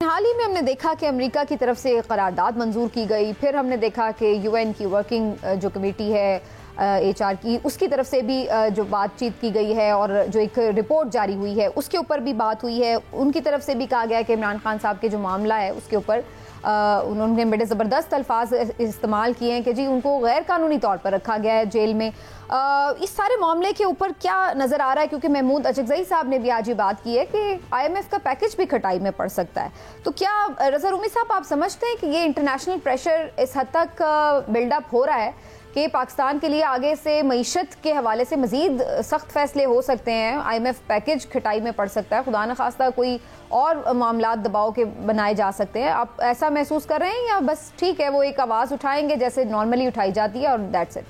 हाल ही में हमने देखा कि अमेरिका की तरफ से करारदाद मंजूर की गई, फिर हमने देखा कि यूएन की वर्किंग जो कमेटी है एचआर की, उसकी तरफ से भी जो बातचीत की गई है और जो एक रिपोर्ट जारी हुई है उसके ऊपर भी बात हुई है। उनकी तरफ से भी कहा गया कि इमरान खान साहब के जो मामला है उसके ऊपर उन्होंने बड़े ज़बरदस्त अल्फाज इस्तेमाल किए हैं कि जी उनको गैर कानूनी तौर पर रखा गया है जेल में। इस सारे मामले के ऊपर क्या नज़र आ रहा है, क्योंकि महमूद अचकज़ई साहब ने भी आज ये बात की है कि आईएमएफ का पैकेज भी खटाई में पड़ सकता है। तो क्या रज़ा रूमी साहब आप समझते हैं कि ये इंटरनेशनल प्रेशर इस हद तक बिल्डअप हो रहा है कि पाकिस्तान के लिए आगे से मईशत के हवाले से मजीद सख्त फैसले हो सकते हैं, आईएमएफ पैकेज खटाई में पड़ सकता है, खुदा न खास्ता कोई और मामला दबाव के बनाए जा सकते हैं? आप ऐसा महसूस कर रहे हैं या बस ठीक है वो एक आवाज़ उठाएंगे जैसे नॉर्मली उठाई जाती है और दैट्स इट?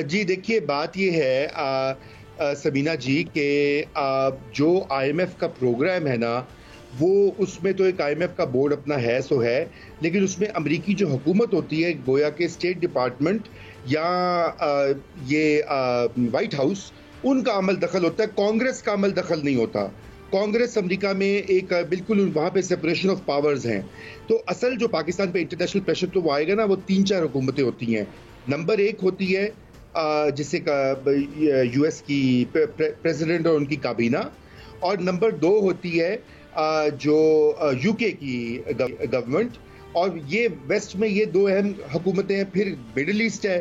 जी देखिए, बात ये है सबीना जी के जो आईएमएफ का प्रोग्राम है ना, वो उसमें तो एक आईएमएफ का बोर्ड अपना है सो है, लेकिन उसमें अमेरिकी जो हुकूमत होती है, गोया के स्टेट डिपार्टमेंट या ये वाइट हाउस, उनका अमल दखल होता है, कांग्रेस का अमल दखल नहीं होता। कांग्रेस अमेरिका में एक बिल्कुल वहाँ पे सेपरेशन ऑफ पावर्स हैं। तो असल जो पाकिस्तान पे इंटरनेशनल प्रेशर तो वो आएगा ना, वो 3-4 हुकूमतें होती हैं। नंबर 1 होती है जिसे यूएस की प्रेसिडेंट और उनकी काबीना, और नंबर 2 होती है जो यूके की गवर्नमेंट, और ये वेस्ट में ये 2 अहम हुकूमतें हैं। फिर मिडिल ईस्ट है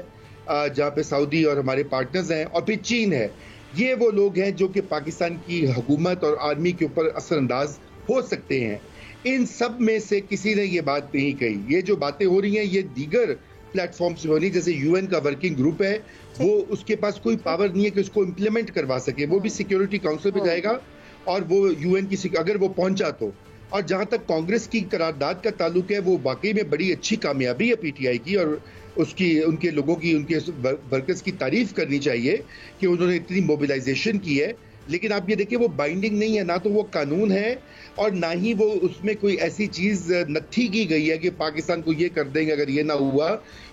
जहाँ पे सऊदी और हमारे पार्टनर्स हैं, और फिर चीन है। ये वो लोग हैं जो कि पाकिस्तान की हुकूमत और आर्मी के ऊपर असरअंदाज हो सकते हैं। इन सब में से किसी ने ये बात नहीं कही। ये जो बातें हो रही हैं ये दीगर प्लेटफॉर्म से हो रही, जैसे यूएन का वर्किंग ग्रुप है, वो उसके पास कोई पावर नहीं है कि उसको इम्प्लीमेंट करवा सके। वो भी सिक्योरिटी काउंसिल पे जाएगा और वो यूएन की अगर वो पहुंचा तो। और जहां तक कांग्रेस की करारदाद का ताल्लुक है, वो वाकई में बड़ी अच्छी कामयाबी है पीटीआई की, और उसकी उनके लोगों की, उनके वर्कर्स की तारीफ करनी चाहिए कि उन्होंने इतनी मोबिलाइजेशन की है। लेकिन आप ये देखिए, वो बाइंडिंग नहीं है, ना तो वो कानून है और ना ही वो उसमें कोई ऐसी चीज नत्थी की गई है कि पाकिस्तान को ये कर देंगे अगर ये ना हुआ।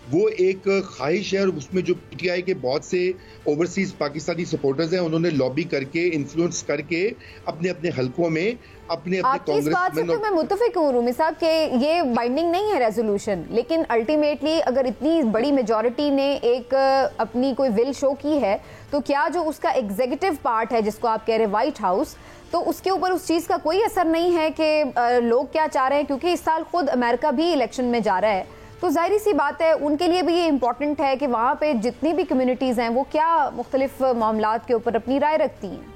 वो एक ख्वाहिश है, और उसमें जो पीटीआई के बहुत से ओवरसीज पाकिस्तानी सपोर्टर्स हैं, उन्होंने लॉबी करके, इन्फ्लुएंस करके अपने अपने हल्कों में अपने कांग्रेस इस बात से तो मैं मुत्तफिक हूँ रूमी साहब कि ये बाइंडिंग नहीं है रेजोल्यूशन, लेकिन अल्टीमेटली अगर इतनी बड़ी मेजॉरिटी ने एक अपनी कोई विल शो की है, तो क्या जो उसका एग्जीक्यूटिव पार्ट है जिसको आप कह रहे हैं व्हाइट हाउस, तो उसके ऊपर उस चीज का कोई असर नहीं है कि लोग क्या चाह रहे हैं? क्योंकि इस साल खुद अमेरिका भी इलेक्शन में जा रहा है, तो जाहिर सी बात है उनके लिए भी ये इम्पोर्टेंट है कि वहाँ पे जितनी भी कम्युनिटीज़ हैं वो क्या मुख्तलिफ मामलात के ऊपर अपनी राय रखती हैं।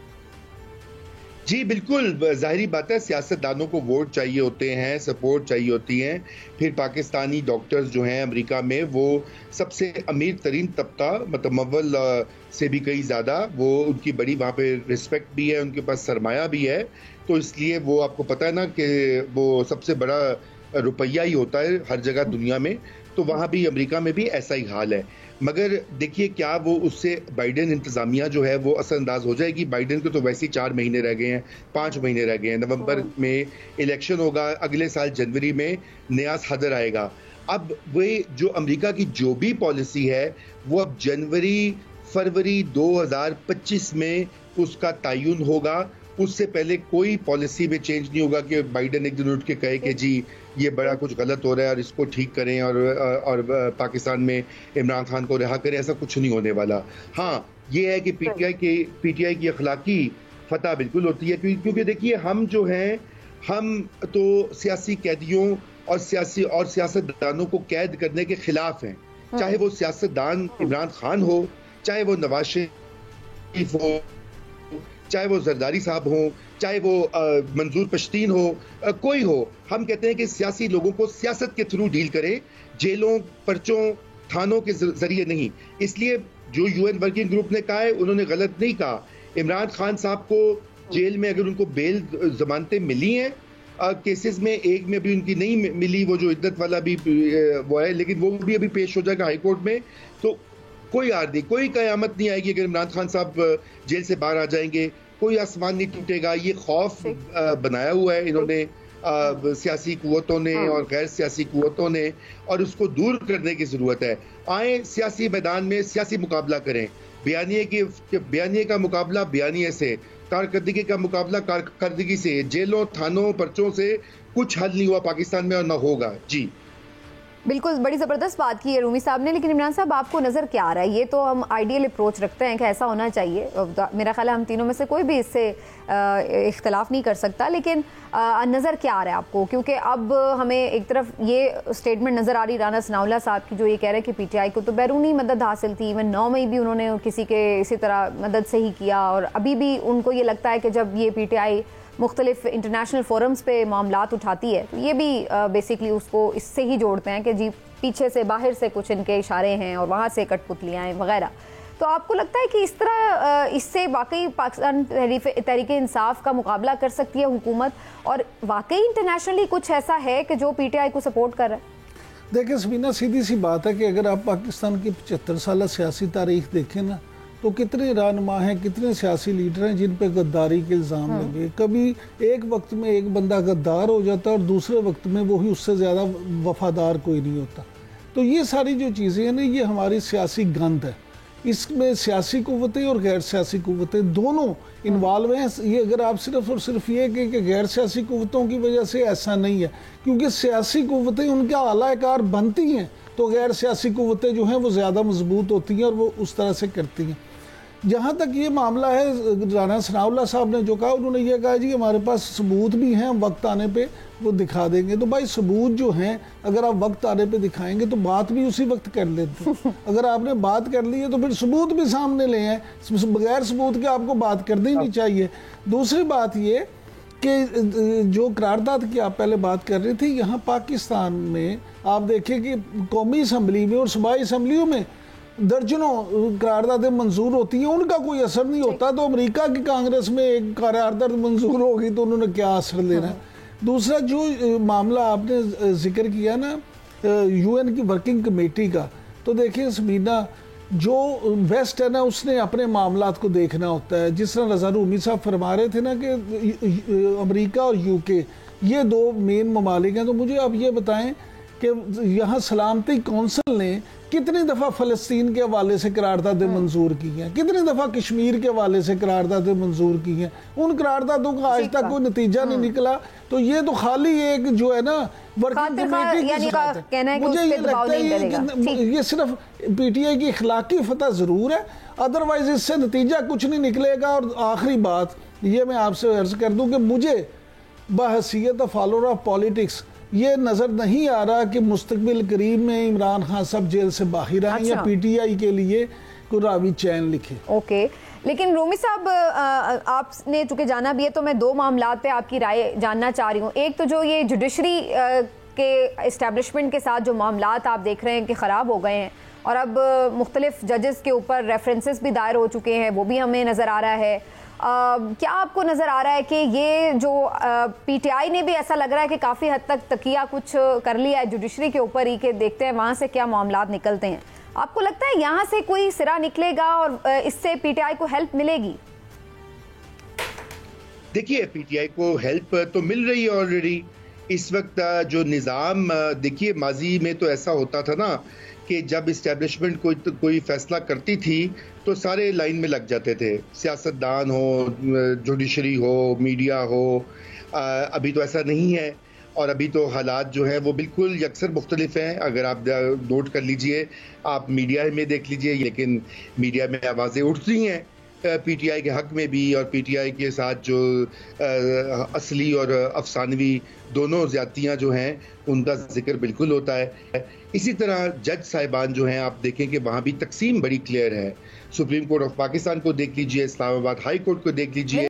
जी बिल्कुल, जाहिर बात है सियासतदानों को वोट चाहिए होते हैं, सपोर्ट चाहिए होती हैं। फिर पाकिस्तानी डॉक्टर्स जो हैं अमेरिका में, वो सबसे अमीर तरीन तबका, मतलब मवल से भी कई ज़्यादा, वो उनकी बड़ी वहाँ पे रिस्पेक्ट भी है, उनके पास सरमाया भी है। तो इसलिए वो आपको पता है ना कि वो सबसे बड़ा रुपया ही होता है हर जगह दुनिया में। तो वहाँ भी अमेरिका में भी ऐसा ही हाल है। मगर देखिए, क्या वो उससे बाइडेन इंतजामिया जो है वो असरअंदाज हो जाएगी? बाइडेन को तो वैसे ही 4 महीने रह गए हैं, 5 महीने रह गए हैं। नवंबर में इलेक्शन होगा, अगले साल जनवरी में नया सदर आएगा। अब वे जो अमेरिका की जो भी पॉलिसी है, वो अब फरवरी 2025 में उसका तयन होगा। उससे पहले कोई पॉलिसी में चेंज नहीं होगा कि बाइडेन एक दिन उठ के कहे कि जी ये बड़ा कुछ गलत हो रहा है और इसको ठीक करें और पाकिस्तान में इमरान खान को रिहा करें। ऐसा कुछ नहीं होने वाला। हाँ, ये है कि पीटीआई की अखलाकी फतह बिल्कुल होती है, क्योंकि देखिए, हम जो हैं, हम तो सियासी कैदियों और सियासतदानों को कैद करने के खिलाफ हैं। चाहे वो सियासतदान इमरान खान हो, चाहे वो नवाज शरीफ हो, चाहे वो जरदारी साहब हो, चाहे वो मंजूर पश्तीन हो, कोई हो। हम कहते हैं कि सियासी लोगों को सियासत के थ्रू डील करें, जेलों, पर्चों, थानों के जरिए नहीं। इसलिए जो यूएन वर्किंग ग्रुप ने कहा है, उन्होंने गलत नहीं कहा। इमरान खान साहब को जेल में अगर उनको बेल जमानतें मिली हैं, केसेस में एक में भी उनकी नहीं मिली, वो जो इद्दत वाला भी वो है, लेकिन वो भी अभी पेश हो जाएगा हाई कोर्ट में। तो कोई आर्दी, कोई कयामत नहीं आएगी अगर इमरान खान साहब जेल से बाहर आ जाएंगे। कोई आसमान नहीं टूटेगा। ये खौफ बनाया हुआ है इन्होंने, सियासी कुव्वतों ने और गैर सियासी कुव्वतों ने, और उसको दूर करने की जरूरत है। आए सियासी मैदान में सियासी मुकाबला करें। बयानिए का मुकाबला बयानिए से, कारकर्दगी का मुकाबला कारकर्दगी से, जेलों, थानों, पर्चों से कुछ हल नहीं हुआ पाकिस्तान में और ना होगा। जी बिल्कुल, बड़ी ज़बरदस्त बात की है रूमी साहब ने। लेकिन इमरान साहब, आपको नज़र क्या आ रहा है? ये तो हम आइडियल अप्रोच रखते हैं कि ऐसा होना चाहिए, मेरा ख्याल है हम तीनों में से कोई भी इससे इख्तलाफ नहीं कर सकता, लेकिन नज़र क्या आ रहा है आपको? क्योंकि अब हमें एक तरफ ये स्टेटमेंट नज़र आ रही राना सनाउल्लाह साहब की, जो ये कह रहे हैं कि PTI को तो बैरूनी मदद हासिल थी, इवन 9 मई भी उन्होंने किसी के इसी तरह मदद से ही किया, और अभी भी उनको ये लगता है कि जब ये PTI मुख्तलिफ इंटरनेशनल फोरम्स पे मामलात उठाती है तो ये भी बेसिकली उसको इससे ही जोड़ते हैं कि जी पीछे से बाहर से कुछ इनके इशारे हैं और वहाँ से कठपुतलियाँ हैं वगैरह। तो आपको लगता है कि इस तरह इससे वाकई पाकिस्तान तहरीक इंसाफ का मुकाबला कर सकती है हुकूमत, और वाकई इंटरनेशनली कुछ ऐसा है कि जो PTI को सपोर्ट कर रहा है? देखिए सबीना, सीधी सी बात है कि अगर आप पाकिस्तान की 75 साल सियासी तारीख देखें ना, तो कितने रहनुमा हैं, कितने सियासी लीडर हैं जिन पे गद्दारी के इल्ज़ाम लगे। कभी एक वक्त में एक बंदा गद्दार हो जाता है और दूसरे वक्त में वो ही उससे ज़्यादा वफादार कोई नहीं होता। तो ये सारी जो चीज़ें हैं ना, ये हमारी सियासी गंद है। इसमें सियासी कुव्वतें और गैर सियासी कुव्वतें दोनों इन्वॉल्व हैं। ये अगर आप सिर्फ और सिर्फ ये कि गैर सियासी कुव्वतों की वजह से, ऐसा नहीं है, क्योंकि सियासी कुव्वतें उनके आला-ए-कार बनती हैं तो गैर सियासी कुव्वतें जो हैं वो ज़्यादा मजबूत होती हैं और वो उस तरह से करती हैं। जहाँ तक ये मामला है, राना सनाउल्लाह साहब ने जो कहा, उन्होंने ये कहा जी हमारे पास सबूत भी हैं, हम वक्त आने पे वो दिखा देंगे। तो भाई सबूत जो हैं अगर आप वक्त आने पे दिखाएंगे तो बात भी उसी वक्त कर लेते हैं। अगर आपने बात कर ली है तो फिर सबूत भी सामने ले आए, बगैर सबूत के आपको बात करनी नहीं चाहिए। दूसरी बात ये कि जो करारदाद की आप पहले बात कर रही थी, यहाँ पाकिस्तान में आप देखें कि कौमी असम्बली में और सूबाई असम्बलियों में दर्जनों करारदादें मंजूर होती हैं, उनका कोई असर नहीं होता। तो अमेरिका की कांग्रेस में एक करारदाद मंजूर होगी तो उन्होंने क्या असर लेना है। दूसरा जो मामला आपने जिक्र किया ना UN की वर्किंग कमेटी का, तो देखिए सबीना, जो वेस्ट है ना उसने अपने मामलात को देखना होता है। जिस तरह रज़ा रूमी साहब फरमा रहे थे ना कि अमेरिका और UK ये दो मेन ममालिक हैं, तो मुझे आप ये बताएं कि यहाँ सलामती कौंसिल ने कितनी दफ़ा फ़लस्तीन के हवाले से करारदादें मंजूर की हैं, कितनी दफ़ा कश्मीर के हवाले से करारदादें मंजूर की हैं, उन करारदादों का आज तक कोई नतीजा नहीं निकला। तो ये तो खाली एक जो है ना वर्किंग कमेटी की बात है। मुझे ये लगता है कि ये सिर्फ PTI की इखलाकी फतह ज़रूर है, अदरवाइज इससे नतीजा कुछ नहीं निकलेगा। और आखिरी बात ये मैं आपसे अर्ज़ कर दूँ कि मुझे बहसीयत फॉलोअर ऑफ पॉलिटिक्स ये नज़र नहीं आ रहा कि मुस्तकबिल करीब में इमरान खान सब जेल से बाहर आए या PTI के लिए कोई रावी चैन लिखे। ओके, लेकिन रूमी साहब आपने चूँकि जाना भी है तो मैं दो मामलात पे आपकी राय जानना चाह रही हूँ। एक तो जो ये जुडिशरी के इस्टेब्लिशमेंट के साथ जो मामलात आप देख रहे हैं कि ख़राब हो गए हैं और अब मुख्तलिफ जजेस के ऊपर रेफरेंसेस भी दायर हो चुके हैं, वो भी हमें नज़र आ रहा है। क्या आपको नज़र आ रहा है कि ये जो PTI ने भी ऐसा लग रहा है कि काफ़ी हद तक तकिया कुछ कर लिया है जुडिशरी के ऊपर ही, कि देखते हैं वहाँ से क्या मामलात निकलते हैं? आपको लगता है यहाँ से कोई सिरा निकलेगा और इससे PTI को हेल्प मिलेगी? देखिए, PTI को हेल्प तो मिल रही है ऑलरेडी। इस वक्त जो निज़ाम, देखिए माजी में तो ऐसा होता था ना कि जब इस्टेब्लिशमेंट कोई फैसला करती थी तो सारे लाइन में लग जाते थे, सियासतदान हो, जुडिशरी हो, मीडिया हो। अभी तो ऐसा नहीं है और अभी तो हालात जो हैं वो बिल्कुल यकसर मुख्तलिफ हैं। अगर आप नोट कर लीजिए, आप मीडिया में देख लीजिए, लेकिन मीडिया में आवाज़ें उठती हैं PTI के हक में भी, और PTI के साथ जो असली और अफसानवी दोनों ज़्यादतियाँ जो हैं उनका जिक्र बिल्कुल होता है। इसी तरह जज साहिबान जो हैं, आप देखें कि वहाँ भी तकसीम बड़ी क्लियर है। सुप्रीम कोर्ट ऑफ पाकिस्तान को देख लीजिए, इस्लामाबाद हाई कोर्ट को देख लीजिए।